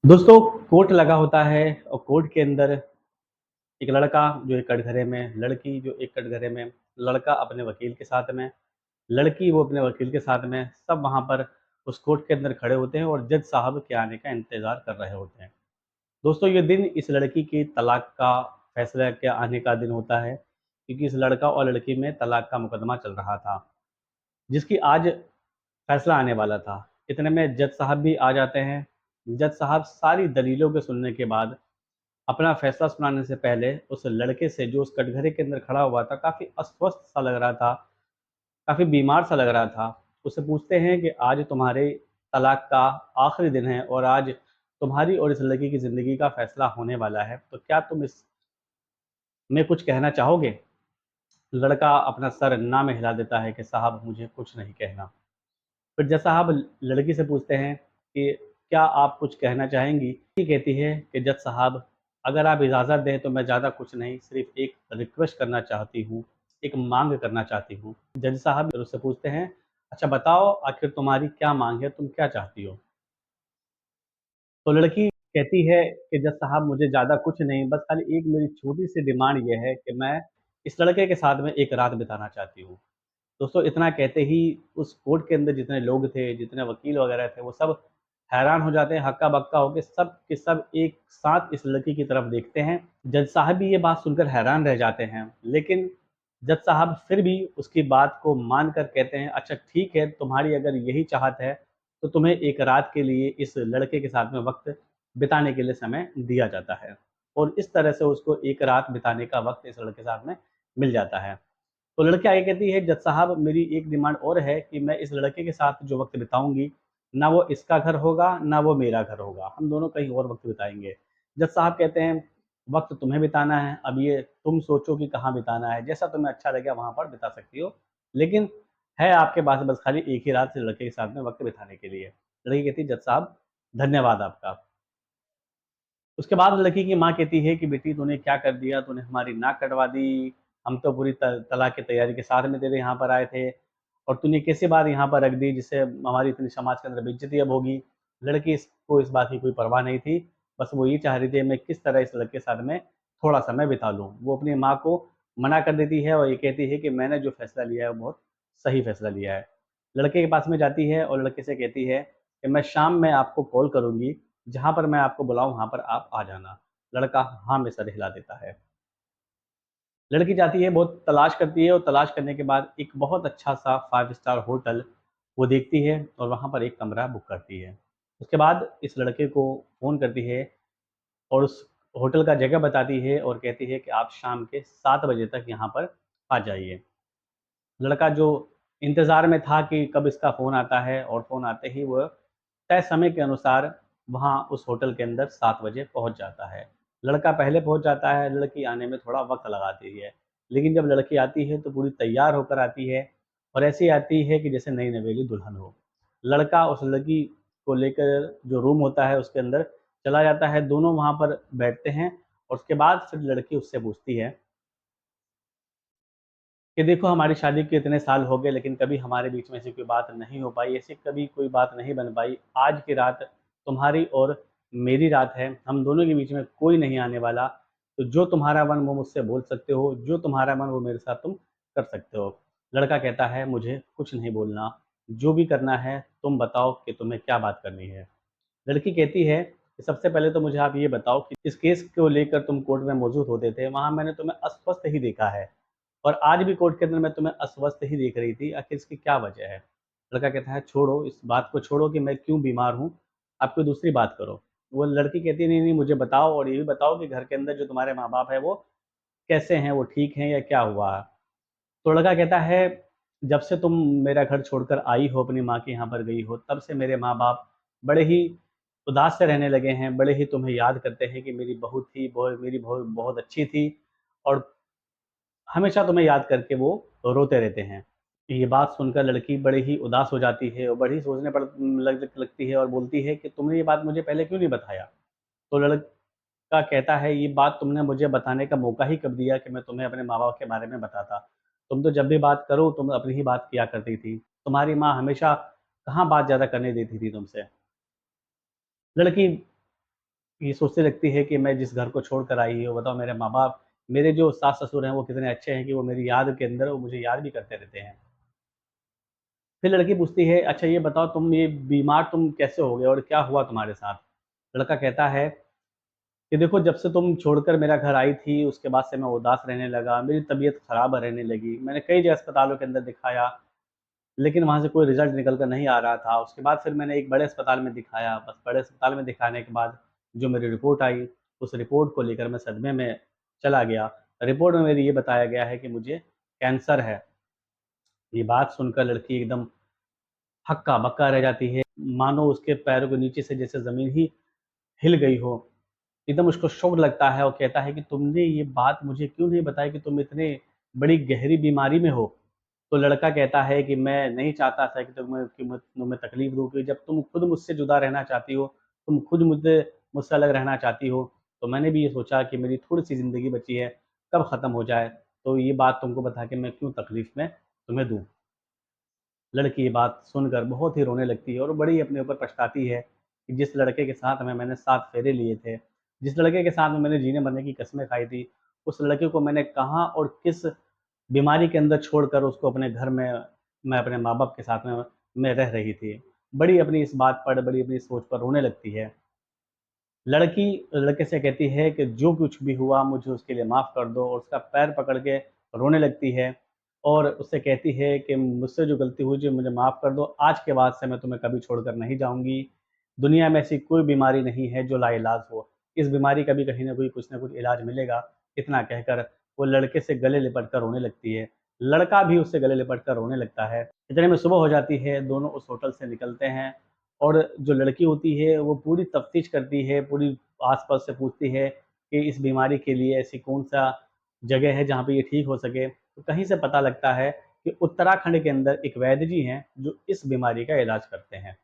दोस्तों, कोर्ट लगा होता है और कोर्ट के अंदर एक लड़का जो एक कटघरे में, लड़की जो एक कटघरे में, लड़का अपने वकील के साथ में, लड़की वो अपने वकील के साथ में, सब वहाँ पर उस कोर्ट के अंदर खड़े होते हैं और जज साहब के आने का इंतज़ार कर रहे होते हैं। दोस्तों, ये दिन इस लड़की की तलाक का फैसला के आने का दिन होता है, क्योंकि इस लड़का और लड़की में तलाक का मुकदमा चल रहा था, जिसकी आज फैसला आने वाला था। इतने में जज साहब भी आ जाते हैं। जज साहब सारी दलीलों के सुनने के बाद अपना फैसला सुनाने से पहले उस लड़के से जो उस कटघरे के अंदर खड़ा हुआ था, काफ़ी अस्वस्थ सा लग रहा था, काफ़ी बीमार सा लग रहा था। उससे पूछते हैं कि आज तुम्हारे तलाक का आखिरी दिन है और आज तुम्हारी और इस लड़की की ज़िंदगी का फैसला होने वाला है, तो क्या तुम इसमें कुछ कहना चाहोगे? लड़का अपना सर ना में हिला देता है कि साहब मुझे कुछ नहीं कहना। फिर जज साहब लड़की से पूछते हैं कि क्या आप कुछ कहना चाहेंगी? लड़की कहती है कि जज साहब, अगर आप इजाज़त दें तो मैं ज़्यादा कुछ नहीं, सिर्फ़ एक रिक्वेस्ट करना चाहती हूँ, एक माँग करना चाहती हूँ। जज साहब फिर उससे पूछते हैं, अच्छा बताओ आखिर तुम्हारी क्या माँग है, तुम क्या चाहती हो? तो लड़की कहती है कि जज साहब मुझे ज़्यादा कुछ नहीं, बस खाली एक मेरी छोटी-सी डिमांड ये है कि मैं इस लड़के के साथ में एक रात बिताना चाहती हूँ। दोस्तों, इतना कहते ही उस कोर्ट के अंदर जितने लोग थे, जितने वकील वगैरह थे, वो सब हैरान हो जाते हैं, हक्का-बक्का होके सब के सब एक साथ इस लड़की की तरफ देखते हैं। जज साहब भी ये बात सुनकर हैरान रह जाते हैं, लेकिन जज साहब फिर भी उसकी बात को मानकर कहते हैं, अच्छा ठीक है, तुम्हारी अगर यही चाहत है, तो तुम्हें एक रात के लिए इस लड़के के साथ में वक़्त बिताने के लिए समय दिया जाता है। और इस तरह से उसको एक रात बिताने का वक़्त इस लड़के के साथ में मिल जाता है। तो लड़की आगे कहती है, जज साहब मेरी एक डिमांड और है कि मैं इस लड़के के साथ जो वक़्त बिताऊँगी, ना वो इसका घर होगा, ना वो मेरा घर होगा। हम दोनों कहीं और वक़्त बिताएँगे। जज साहब कहते हैं, वक़्त तुम्हें बिताना है, अब ये तुम सोचो कि कहाँ बिताना है, जैसा तुम्हें अच्छा लगे वहाँ पर बिता सकती हो। लेकिन है आपके पास बस खाली एक ही रात इस लड़के के साथ में वक़्त बिताने के लिए। लड़की कहती है, जज साहब धन्यवाद आपका। उसके बाद लड़की की माँ कहती है कि बेटी तूने क्या कर दिया? तूने हमारी नाक कटवा दी। हम तो पूरी तलाक की तैयारी के साथ में तेरे यहाँ पर आए थे और तूने कैसी बात यहाँ पर रख दी जिससे हमारी इतनी समाज के अंदर बेइज़्ज़ती अब होगी। लड़की को इस बात की कोई परवाह नहीं थी। बस वो ये चाह रही थी मैं किस तरह इस लड़के के साथ में थोड़ा समय बिता लूँ। वो अपनी माँ को मना कर देती है और ये कहती है कि मैंने जो फ़ैसला लिया है वो बहुत सही फ़ैसला लिया है। लड़के के पास में जाती है और लड़के से कहती है कि मैं शाम में आपको कॉल करूँगी, जहाँ पर मैं आपको बुलाऊँ वहाँ पर आप आ जाना। लड़का हाँ में सर हिला देता है। लड़की जाती है, बहुत तलाश करती है और तलाश करने के बाद एक बहुत अच्छा-सा 5 स्टार होटल वो देखती है और वहाँ पर एक कमरा बुक करती है। उसके बाद इस लड़के को फ़ोन करती है और उस होटल का जगह बताती है और कहती है कि आप शाम के 7 बजे तक यहाँ पर आ जाइए। लड़का जो इंतज़ार में था कि कब इसका फ़ोन आता है और फ़ोन आते ही वो तय समय के अनुसार वहाँ उस होटल के अंदर 7 बजे पहुँच जाता है। लड़का पहले पहुँच जाता है, लड़की आने में थोड़ा वक़्त लगाती है। लेकिन जब लड़की आती है तो पूरी तैयार होकर आती है और ऐसी आती है कि जैसे नई-नवेली दुल्हन हो। लड़का उस लड़की को लेकर जो रूम होता है उसके अंदर चला जाता है, दोनों वहाँ पर बैठते हैं और उसके बाद फिर लड़की उससे पूछती है कि देखो हमारी शादी के इतने साल हो गए लेकिन कभी हमारे बीच में ऐसी कोई बात नहीं हो पाई, ऐसी कभी कोई बात नहीं बन पाई। आज की रात तुम्हारी और मेरी रात है, हम दोनों के बीच में कोई नहीं आने वाला। तो जो तुम्हारा मन वो मुझसे बोल सकते हो, जो तुम्हारा मन वो मेरे साथ तुम कर सकते हो। लड़का कहता है मुझे कुछ नहीं बोलना, जो भी करना है तुम बताओ कि तुम्हें क्या बात करनी है। लड़की कहती है कि सबसे पहले तो मुझे आप ये बताओ कि इस केस को लेकर तुम कोर्ट में मौजूद होते थे, वहाँ मैंने तुम्हें अस्वस्थ ही देखा है। और आज भी कोर्ट के अंदर मैं तुम्हें अस्वस्थ ही देख रही थी, आखिर इसकी क्या वजह है? लड़का कहता है छोड़ो, इस बात को छोड़ो कि मैं क्यों बीमार हूँ, आप कोई दूसरी बात करो। वो लड़की कहती है नहीं, नहीं मुझे बताओ और ये भी बताओ कि घर के अंदर जो तुम्हारे माँ-बाप हैं वो कैसे हैं, वो ठीक हैं या क्या हुआ? तो लड़का कहता है जब से तुम मेरा घर छोड़कर आई हो, अपनी माँ के यहाँ पर गई हो, तब से मेरे माँ-बाप बड़े ही उदास से रहने लगे हैं, बड़े ही तुम्हें याद करते हैं कि मेरी बहू बहुत अच्छी थी और हमेशा तुम्हें याद करके वो रोते रहते हैं। ये बात सुनकर लड़की बड़ी ही उदास हो जाती है और बड़ी सोचने पर लगती है और बोलती है कि तुमने ये बात मुझे पहले क्यों नहीं बताया? तो लड़का कहता है ये बात तुमने मुझे बताने का मौका ही कब दिया कि मैं तुम्हें अपने माँ-बाप के बारे में बताता। तुम तो जब भी बात करो तुम अपनी ही बात किया करती थी। तुम्हारी माँ हमेशा कहाँ बात ज़्यादा करने देती थी तुमसे। लड़की ये सोचने लगती है कि मैं जिस घर को छोड़ कर आई हूँ, बताओ मेरे माँ-बाप, मेरे जो सास-ससुर हैं वो कितने अच्छे हैं कि वो मेरी याद के अंदर वो मुझे याद भी करते रहते हैं। फिर लड़की पूछती है, अच्छा ये बताओ तुम ये बीमार तुम कैसे हो गए और क्या हुआ तुम्हारे साथ? लड़का कहता है कि देखो जब से तुम छोड़कर मेरा घर आई थी, उसके बाद से मैं उदास रहने लगा, मेरी तबीयत खराब रहने लगी। मैंने कई जगह अस्पतालों के अंदर दिखाया, लेकिन वहाँ से कोई रिज़ल्ट निकल कर नहीं आ रहा था। उसके बाद फिर मैंने एक बड़े अस्पताल में दिखाया, बस बड़े अस्पताल में दिखाने के बाद जो मेरी रिपोर्ट आई, उस रिपोर्ट को लेकर मैं सदमे में चला गया। रिपोर्ट में मेरी ये बताया गया है कि मुझे कैंसर है। ये बात सुनकर लड़की एकदम हक्का-बक्का रह जाती है, मानो उसके पैरों के नीचे से जैसे ज़मीन ही हिल गई हो। एकदम उसको शॉक लगता है और कहता है कि तुमने ये बात मुझे क्यों नहीं बताई कि तुम इतने बड़ी गहरी बीमारी में हो? तो लड़का कहता है कि मैं नहीं चाहता था कि तुम्हें तकलीफ़ दूँ, कि जब तुम खुद मुझसे जुदा रहना चाहती हो, तुम खुद मुझसे अलग रहना चाहती हो, तो मैंने भी ये सोचा कि मेरी थोड़ी-सी ज़िंदगी बची है, कब ख़त्म हो जाए, तो ये बात तुमको बता के मैं क्यों तकलीफ़ में तुम्हें दूँ। लड़की ये बात सुनकर बहुत ही रोने लगती है और बड़ी अपने ऊपर पछताती है कि जिस लड़के के साथ में मैंने 7 फेरे लिए थे, जिस लड़के के साथ में मैंने जीने-मरने की कस्में खाई थी, उस लड़के को मैंने कहाँ और किस बीमारी के अंदर छोड़कर उसको अपने घर में मैं अपने माँ-बाप के साथ में मैं रह रही थी। बड़ी अपनी इस बात पर, बड़ी अपनी सोच पर रोने लगती है। लड़की लड़के से कहती है कि जो कुछ भी हुआ मुझे उसके लिए माफ़ कर दो और उसका पैर पकड़ के रोने लगती है और उससे कहती है कि मुझसे जो गलती हुई जी मुझे माफ़ कर दो, आज के बाद से मैं तुम्हें कभी छोड़कर नहीं जाऊँगी। दुनिया में ऐसी कोई बीमारी नहीं है जो लाइलाज हो। इस बीमारी का भी कहीं न कहीं कुछ न कुछ इलाज मिलेगा। इतना कहकर वो लड़के से गले लिपट कर रोने लगती है। लड़का भी उससे गले लिपट कर रोने लगता है। इतने में सुबह हो जाती है, दोनों उस होटल से निकलते हैं और जो लड़की होती है वो पूरी तफ्तीश करती है, पूरी आस-पास से पूछती है कि इस बीमारी के लिए ऐसी कौन-सा जगह है जहाँ पे ये ठीक हो सके। तो कहीं से पता लगता है कि उत्तराखंड के अंदर एक वैद्य जी हैं जो इस बीमारी का इलाज करते हैं।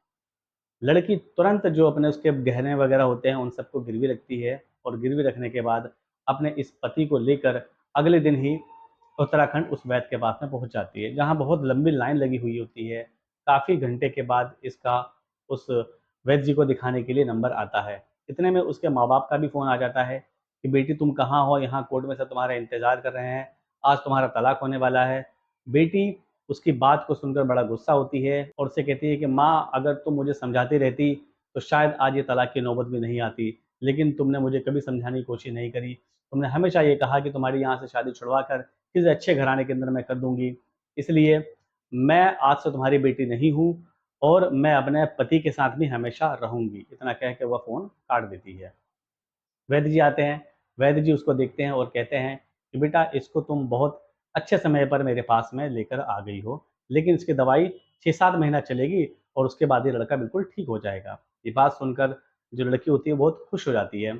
लड़की तुरंत जो अपने उसके गहने वगैरह होते हैं उन सबको गिरवी रखती है और गिरवी रखने के बाद अपने इस पति को लेकर अगले दिन ही उत्तराखंड उस वैद्य के पास में पहुँच जाती है, जहाँ बहुत लंबी लाइन लगी हुई होती है। काफ़ी घंटे के बाद इसका उस वैद्य जी को दिखाने के लिए नंबर आता है। इतने में उसके माँ-बाप का भी फ़ोन आ जाता है कि बेटी तुम कहाँ हो? यहाँ कोर्ट में सब तुम्हारा इंतज़ार कर रहे हैं, आज तुम्हारा तलाक होने वाला है। बेटी उसकी बात को सुनकर बड़ा गुस्सा होती है और उससे कहती है कि माँ अगर तुम मुझे समझाती रहती तो शायद आज ये तलाक की नौबत भी नहीं आती। लेकिन तुमने मुझे कभी समझाने की कोशिश नहीं करी। तुमने हमेशा ये कहा कि तुम्हारी यहाँ से शादी छुड़वा कर किसी अच्छे घराने के अंदर मैं कर दूँगी। इसलिए मैं आज से तुम्हारी बेटी नहीं हूँ और मैं अपने पति के साथ भी हमेशा रहूँगी। इतना कह के वह फ़ोन काट देती है। वैद्य जी आते हैं, वैद्य जी उसको देखते हैं और कहते हैं कि बेटा इसको तुम बहुत अच्छे समय पर मेरे पास में लेकर आ गई हो, लेकिन इसकी दवाई 6-7 महीना चलेगी और उसके बाद ये लड़का बिल्कुल ठीक हो जाएगा। ये बात सुनकर जो लड़की होती है बहुत खुश हो जाती है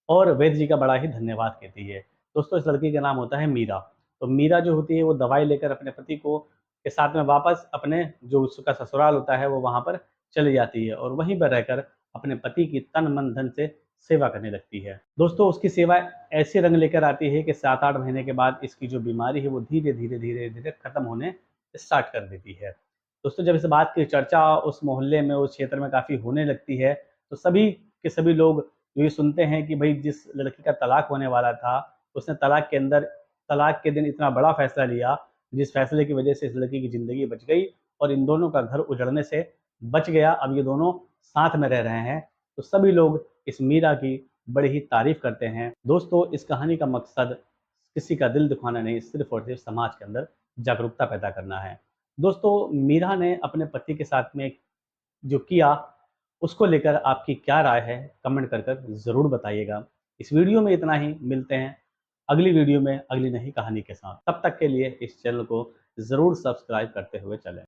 और वैद्य जी का बड़ा ही धन्यवाद कहती है। दोस्तों इस लड़की का नाम होता है मीरा। तो मीरा जो होती है वो दवाई लेकर अपने पति को के साथ में वापस अपने जो उसका ससुराल होता है वो वहाँ पर चली जाती है और वहीं पर रहकर अपने पति की तन, मन, धन से सेवा करने लगती है। दोस्तों उसकी सेवा ऐसे रंग लेकर आती है कि 7-8 महीने के बाद इसकी जो बीमारी है वो धीरे-धीरे, धीरे-धीरे खत्म होने स्टार्ट कर देती है। दोस्तों जब इस बात की चर्चा उस मोहल्ले में, उस क्षेत्र में काफ़ी होने लगती है, तो सभी के सभी लोग जो ये सुनते हैं कि भई जिस लड़की का तलाक होने वाला था, उसने तलाक के दिन इतना बड़ा फ़ैसला लिया, जिस फ़ैसले की वजह से इस लड़की की ज़िंदगी बच गई और इन दोनों का घर उजड़ने से बच गया। अब ये दोनों साथ में रह रहे हैं। तो सभी लोग इस मीरा की बड़ी ही तारीफ़ करते हैं। दोस्तों इस कहानी का मकसद किसी का दिल दुखाना नहीं, सिर्फ़ और सिर्फ़ समाज के अंदर जागरूकता पैदा करना है। दोस्तों मीरा ने अपने पति के साथ में जो किया, उसको लेकर आपकी क्या राय है? कमेंट कर ज़रूर बताइएगा। इस वीडियो में इतना ही, मिलते हैं अगली वीडियो में अगली नई कहानी के साथ। तब तक के लिए इस चैनल को ज़रूर सब्सक्राइब करते हुए चलें।